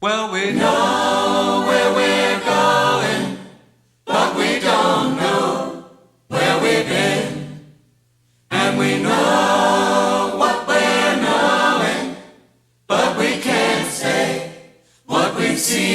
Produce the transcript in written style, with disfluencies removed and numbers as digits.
Well, we know where we're going, but we don't know where we've been. And we know what we're knowing, but we can't say what we've seen.